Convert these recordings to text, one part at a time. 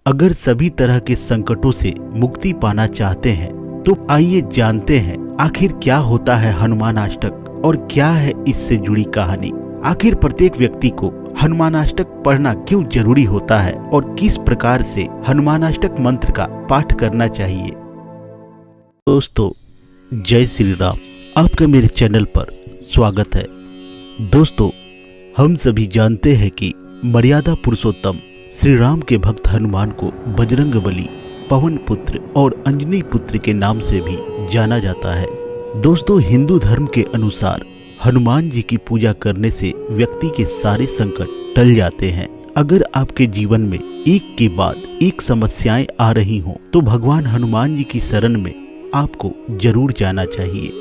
अगर सभी तरह के संकटों से मुक्ति पाना चाहते हैं तो आइए जानते हैं आखिर क्या होता है हनुमानाष्टक और क्या है इससे जुड़ी कहानी। आखिर प्रत्येक व्यक्ति को हनुमानाष्टक पढ़ना क्यों जरूरी होता है और किस प्रकार से हनुमानाष्टक मंत्र का पाठ करना चाहिए। दोस्तों, जय श्री राम। आपका मेरे चैनल पर स्वागत है। दोस्तों, हम सभी जानते हैं कि मर्यादा पुरुषोत्तम श्री राम के भक्त हनुमान को बजरंगबली, पवन पुत्र और अंजनी पुत्र के नाम से भी जाना जाता है। दोस्तों, हिंदू धर्म के अनुसार हनुमान जी की पूजा करने से व्यक्ति के सारे संकट टल जाते हैं। अगर आपके जीवन में एक के बाद एक समस्याएं आ रही हों तो भगवान हनुमान जी की शरण में आपको जरूर जाना चाहिए।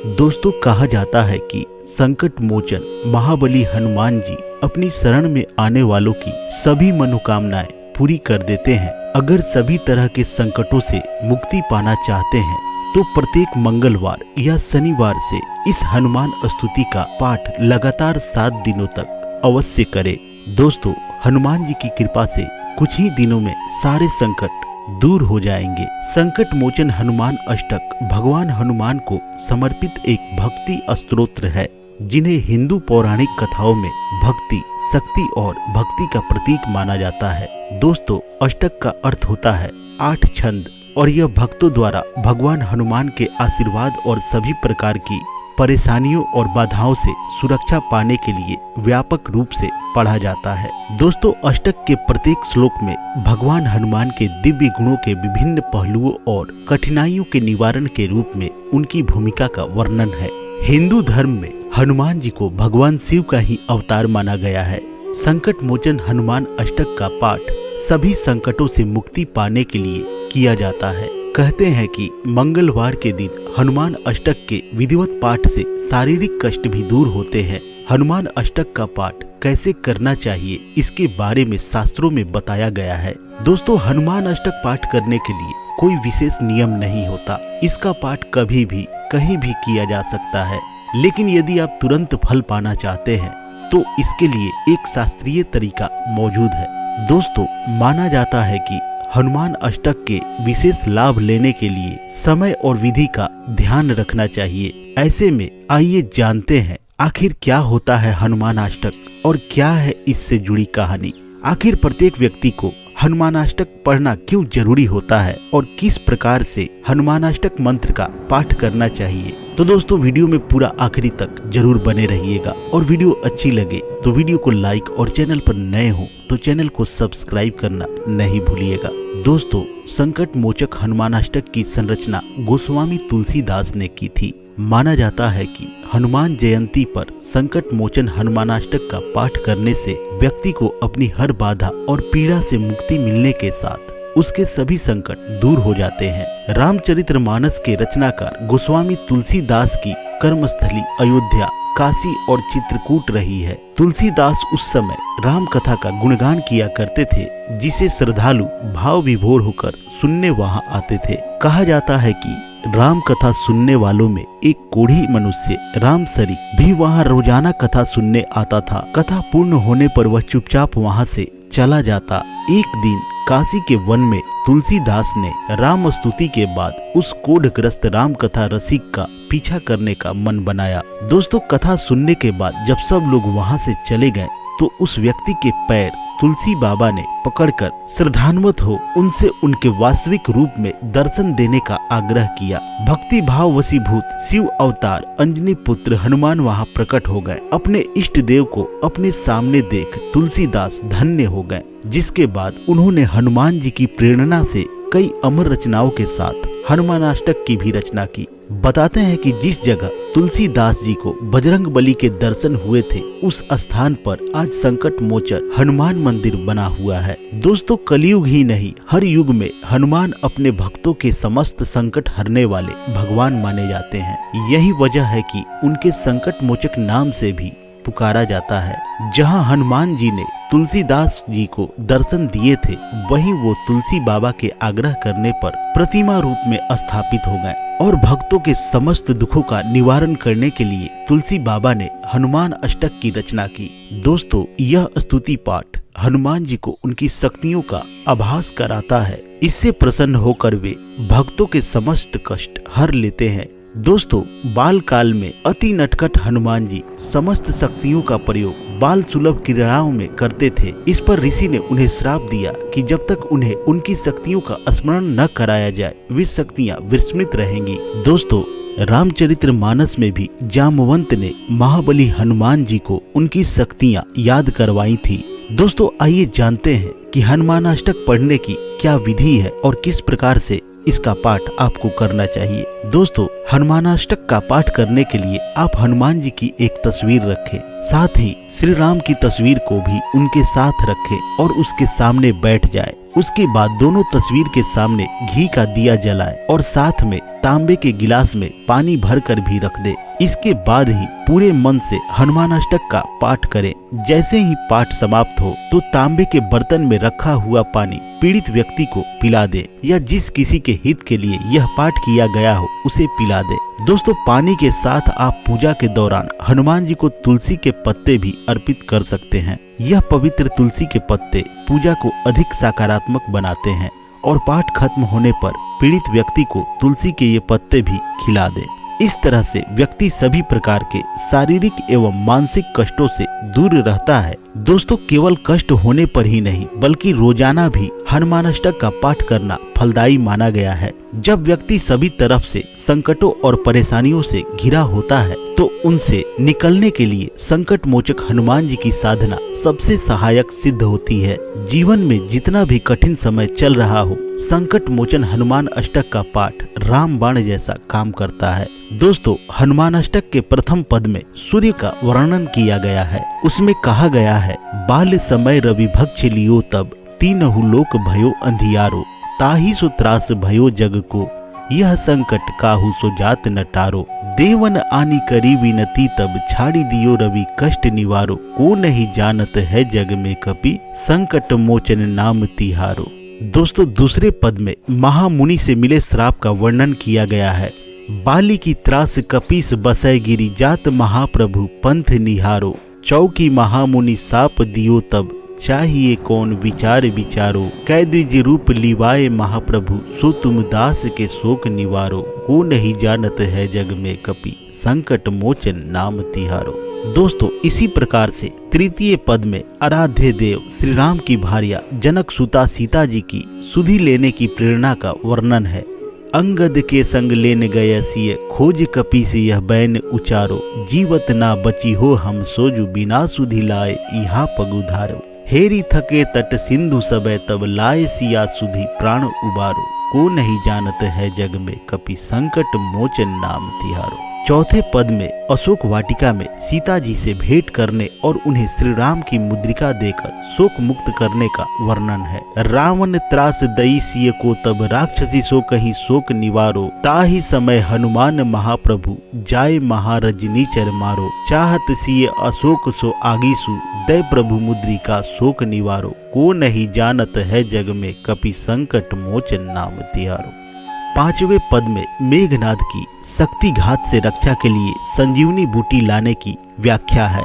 दोस्तों, कहा जाता है कि संकट मोचन महाबली हनुमान जी अपनी शरण में आने वालों की सभी मनोकामनाएं पूरी कर देते हैं। अगर सभी तरह के संकटों से मुक्ति पाना चाहते हैं तो प्रत्येक मंगलवार या शनिवार से इस हनुमान स्तुति का पाठ लगातार 7 दिनों तक अवश्य करें। दोस्तों, हनुमान जी की कृपा से कुछ ही दिनों में सारे संकट दूर हो जाएंगे। संकट मोचन हनुमान अष्टक भगवान हनुमान को समर्पित एक भक्ति स्तोत्र है, जिन्हें हिंदू पौराणिक कथाओं में भक्ति, शक्ति और भक्ति का प्रतीक माना जाता है। दोस्तों, अष्टक का अर्थ होता है 8 छंद और यह भक्तों द्वारा भगवान हनुमान के आशीर्वाद और सभी प्रकार की परेशानियों और बाधाओं से सुरक्षा पाने के लिए व्यापक रूप से पढ़ा जाता है। दोस्तों, अष्टक के प्रत्येक श्लोक में भगवान हनुमान के दिव्य गुणों के विभिन्न पहलुओं और कठिनाइयों के निवारण के रूप में उनकी भूमिका का वर्णन है। हिंदू धर्म में हनुमान जी को भगवान शिव का ही अवतार माना गया है। संकट मोचन हनुमान अष्टक का पाठ सभी संकटों से मुक्ति पाने के लिए किया जाता है। कहते हैं कि मंगलवार के दिन हनुमान अष्टक के विधिवत पाठ से शारीरिक कष्ट भी दूर होते हैं। हनुमान अष्टक का पाठ कैसे करना चाहिए इसके बारे में शास्त्रों में बताया गया है। दोस्तों, हनुमान अष्टक पाठ करने के लिए कोई विशेष नियम नहीं होता। इसका पाठ कभी भी कहीं भी किया जा सकता है, लेकिन यदि आप तुरंत फल पाना चाहते हैं तो इसके लिए एक शास्त्रीय तरीका मौजूद है। दोस्तों, माना जाता है कि हनुमान अष्टक के विशेष लाभ लेने के लिए समय और विधि का ध्यान रखना चाहिए। ऐसे में आइए जानते हैं आखिर क्या होता है हनुमानाष्टक और क्या है इससे जुड़ी कहानी। आखिर प्रत्येक व्यक्ति को हनुमानाष्टक पढ़ना क्यों जरूरी होता है और किस प्रकार से हनुमानाष्टक मंत्र का पाठ करना चाहिए। तो दोस्तों, वीडियो में पूरा आखिरी तक जरूर बने रहिएगा और वीडियो अच्छी लगे तो वीडियो को लाइक और चैनल पर नए हो तो चैनल को सब्सक्राइब करना नहीं भूलिएगा। दोस्तों, संकट मोचक हनुमानाष्टक की संरचना गोस्वामी तुलसीदास ने की थी। माना जाता है कि हनुमान जयंती पर संकट मोचन हनुमानाष्टक का पाठ करने से व्यक्ति को अपनी हर बाधा और पीड़ा से मुक्ति मिलने के साथ उसके सभी संकट दूर हो जाते हैं। रामचरितमानस के रचनाकार गोस्वामी तुलसीदास की कर्मस्थली अयोध्या, काशी और चित्रकूट रही है। तुलसीदास उस समय राम कथा का गुणगान किया करते थे, जिसे श्रद्धालु भाव विभोर होकर सुनने वहां आते थे। कहा जाता है कि राम कथा सुनने वालों में एक कोढ़ी मनुष्य रामसरी भी वहां रोजाना कथा सुनने आता था। कथा पूर्ण होने पर वह चुपचाप वहां से चला जाता। एक दिन काशी के वन में तुलसीदास ने राम स्तुति के बाद उस कोढ़ग्रस्त राम कथा रसिक का पीछा करने का मन बनाया। दोस्तों, कथा सुनने के बाद जब सब लोग वहां से चले गए तो उस व्यक्ति के पैर तुलसी बाबा ने पकड़कर श्रद्धान्वित हो उनसे उनके वास्तविक रूप में दर्शन देने का आग्रह किया। भक्ति भाव वशीभूत शिव अवतार अंजनी पुत्र हनुमान वहां प्रकट हो गए। अपने इष्ट देव को अपने सामने देख तुलसीदास धन्य हो गए, जिसके बाद उन्होंने हनुमान जी की प्रेरणा से कई अमर रचनाओं के साथ हनुमानाष्टक की भी रचना की। बताते हैं कि जिस जगह तुलसीदास जी को बजरंगबली के दर्शन हुए थे उस स्थान पर आज संकट मोचन हनुमान मंदिर बना हुआ है। दोस्तों, कलयुग ही नहीं हर युग में हनुमान अपने भक्तों के समस्त संकट हरने वाले भगवान माने जाते हैं। यही वजह है कि उनके संकट मोचक नाम से भी पुकारा जाता है। जहाँ हनुमान जी ने तुलसीदास जी को दर्शन दिए थे, वहीं वो तुलसी बाबा के आग्रह करने पर प्रतिमा रूप में स्थापित हो गए और भक्तों के समस्त दुखों का निवारण करने के लिए तुलसी बाबा ने हनुमान अष्टक की रचना की। दोस्तों, यह स्तुति पाठ हनुमान जी को उनकी शक्तियों का आभास कराता है। इससे प्रसन्न होकर वे भक्तों के समस्त कष्ट हर लेते हैं। दोस्तों, बाल काल में अति नटखट हनुमान जी समस्त शक्तियों का प्रयोग बाल सुलभ क्रीड़ाओं में करते थे। इस पर ऋषि ने उन्हें श्राप दिया कि जब तक उन्हें उनकी शक्तियों का स्मरण न कराया जाए, वे शक्तियां विस्मृत रहेंगी। दोस्तों, रामचरितमानस में भी जामवंत ने महाबली हनुमान जी को उनकी शक्तियां याद करवाई थी। दोस्तों, आइए जानते हैं कि हनुमानाष्टक पढ़ने की क्या विधि है और किस प्रकार से इसका पाठ आपको करना चाहिए। दोस्तों, हनुमानाष्टक का पाठ करने के लिए आप हनुमान जी की एक तस्वीर रखें, साथ ही श्री राम की तस्वीर को भी उनके साथ रखें और उसके सामने बैठ जाए। उसके बाद दोनों तस्वीर के सामने घी का दिया जलाए और साथ में तांबे के गिलास में पानी भरकर भी रख दे। इसके बाद ही पूरे मन से हनुमानाष्टक का पाठ करें। जैसे ही पाठ समाप्त हो तो तांबे के बर्तन में रखा हुआ पानी पीड़ित व्यक्ति को पिला दे या जिस किसी के हित के लिए यह पाठ किया गया हो उसे पिला दे। दोस्तों, पानी के साथ आप पूजा के दौरान हनुमान जी को तुलसी के पत्ते भी अर्पित कर सकते हैं। यह पवित्र तुलसी के पत्ते पूजा को अधिक सकारात्मक बनाते हैं और पाठ खत्म होने पर पीड़ित व्यक्ति को तुलसी के ये पत्ते भी खिला दे। इस तरह से व्यक्ति सभी प्रकार के शारीरिक एवं मानसिक कष्टों से दूर रहता है। दोस्तों, केवल कष्ट होने पर ही नहीं बल्कि रोजाना भी हनुमानाष्टक का पाठ करना फलदायी माना गया है। जब व्यक्ति सभी तरफ से संकटों और परेशानियों से घिरा होता है तो उनसे निकलने के लिए संकट मोचक हनुमान जी की साधना सबसे सहायक सिद्ध होती है। जीवन में जितना भी कठिन समय चल रहा हो, संकट मोचन हनुमान अष्टक का पाठ रामबाण जैसा काम करता है। दोस्तों, हनुमान अष्टक के प्रथम पद में सूर्य का वर्णन किया गया है। उसमें कहा गया है, बाल समय रवि भक्ष लियो तब, तीनहु लोक भयो अंधियारो, ताहि सो त्रास भयो जग को, यह संकट काहू सो जात न टारो, देवन आनी करी विनती तब, छाड़ी दियो रवि कष्ट निवारो, को नहीं जानत है जग में कपि, संकट मोचन नाम तिहारो। दोस्तों, दूसरे पद में महामुनि से मिले श्राप का वर्णन किया गया है। बाली की त्रास कपीस बसै गिरी, जात महाप्रभु पंथ निहारो, चौकी महामुनि साप दियो तब, चाहिए कौन विचार विचारो, कैद्विज रूप लिवाए महाप्रभु, सो तुम दास के शोक निवारो, को नहीं जानत है जग में कपि, संकट मोचन नाम तिहारो। दोस्तों, इसी प्रकार से तृतीय पद में आराध्य देव श्री राम की भार्या जनक सुता सीता जी की सुधि लेने की प्रेरणा का वर्णन है। अंगद के संग लेन गय सिय, खोज कपीस यह बैन उचारो, जीवत ना बची हो हम सोजु, बिना सुधि लाए इहा पग उधारो, हेरी थके तट सिंधु सबे तब, लाए सिया सुधि प्राण उबारो, को नहीं जानत है जग में कपि, संकट मोचन नाम तिहारो। चौथे पद में अशोक वाटिका में सीता जी से भेंट करने और उन्हें श्री राम की मुद्रिका देकर शोक मुक्त करने का वर्णन है। रावण त्रास दई सिय को तब, राक्षसी सो कहीं शोक निवारो, ताहि समय हनुमान महाप्रभु, जाय महारजनीचर मारो, चाहत सिय अशोक सो आगीसु, दय प्रभु मुद्रिका शोक निवारो, को नहीं जानत है जग में कपि, संकट मोचन नाम तिहारो। पांचवें पद में मेघनाद की शक्ति घात से रक्षा के लिए संजीवनी बूटी लाने की व्याख्या है।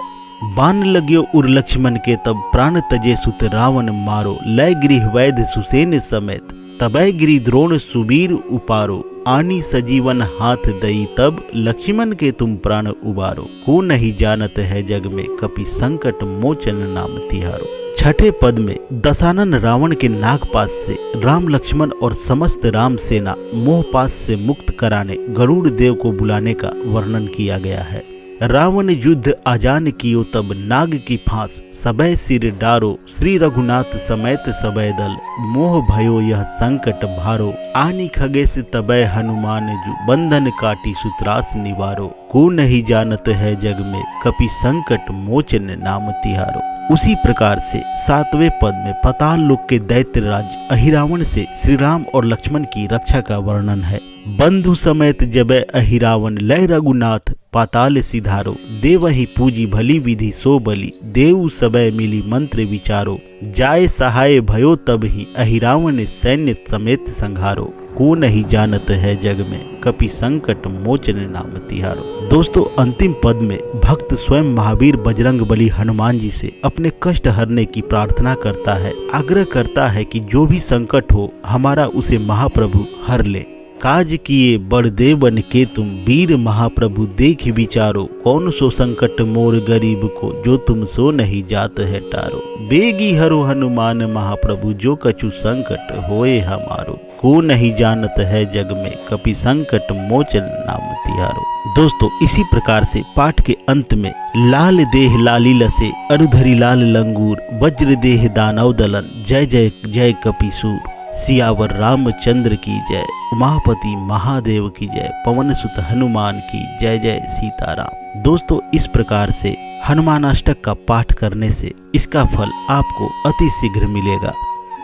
बाण लग्यो उर लक्ष्मण के तब, प्राण तजे सुत रावण मारो, लय गृह वैद्य सुसेन समेत, तबै गिरि द्रोण सुबीर उपारो, आनी सजीवन हाथ दई तब, लक्ष्मण के तुम प्राण उबारो, को नहीं जानत है जग में कपि, संकट मोचन नाम तिहारो। छठे पद में दशानन रावण के नागपाश से राम लक्ष्मण और समस्त राम सेना मोहपाश से मुक्त कराने गरुड़ देव को बुलाने का वर्णन किया गया है। रावण युद्ध आजान कियो तब, नाग की फांस सबय सिर डारो, श्री रघुनाथ समेत सबय दल, मोह भयो यह संकट भारो, आनी खगेश तबय हनुमान जु, बंधन काटी सुत्रास निवारो, को नहीं जानत है जग में कपि, संकट मोचन नाम तिहारो। उसी प्रकार से 7वें पद में पाताल लोक के दैत्य राज अहिरावण से श्री राम और लक्ष्मण की रक्षा का वर्णन है। बंधु समेत जबै अहिरावण लय रघुनाथ पाताल सिधारो देवहि पूजी भली विधि सो बलि देव सबय मिली मंत्र विचारो जाय सहाय भयो तब ही अहिरावण सैन्य समेत संहारो को नहीं जानत है जग में कपि संकट मोचन नाम तिहारो। दोस्तों अंतिम पद में भक्त स्वयं महावीर बजरंग बली हनुमान जी से अपने कष्ट हरने की प्रार्थना करता है, आग्रह करता है कि जो भी संकट हो हमारा उसे महाप्रभु हर ले। काज किए बड़ देवन के तुम वीर महाप्रभु देख विचारो कौन सो संकट मोर गरीब को जो तुम सो नहीं जात है टारो बेगी हरो हनुमान महाप्रभु जो कछु संकट होए हमारो को नहीं जानत है जग में कपि संकट मोचन नाम तिहारो। दोस्तों इसी प्रकार से पाठ के अंत में लाल देह लाली लसे अरुधरी लाल लंगूर वज्र देह दानव दलन जय जय जय कपिसूर सियावर रामचंद्र की जय उमापति महादेव की जय पवन सुत हनुमान की जय जय सीताराम। दोस्तों इस प्रकार से हनुमानाष्टक का पाठ करने से इसका फल आपको अति शीघ्र मिलेगा।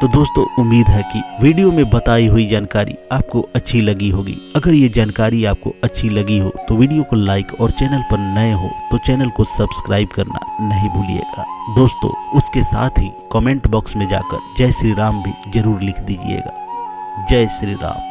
तो दोस्तों उम्मीद है कि वीडियो में बताई हुई जानकारी आपको अच्छी लगी होगी। अगर ये जानकारी आपको अच्छी लगी हो तो वीडियो को लाइक और चैनल पर नए हो तो चैनल को सब्सक्राइब करना नहीं भूलिएगा। दोस्तों उसके साथ ही कमेंट बॉक्स में जाकर जय श्री राम भी जरूर लिख दीजिएगा। जय श्री राम।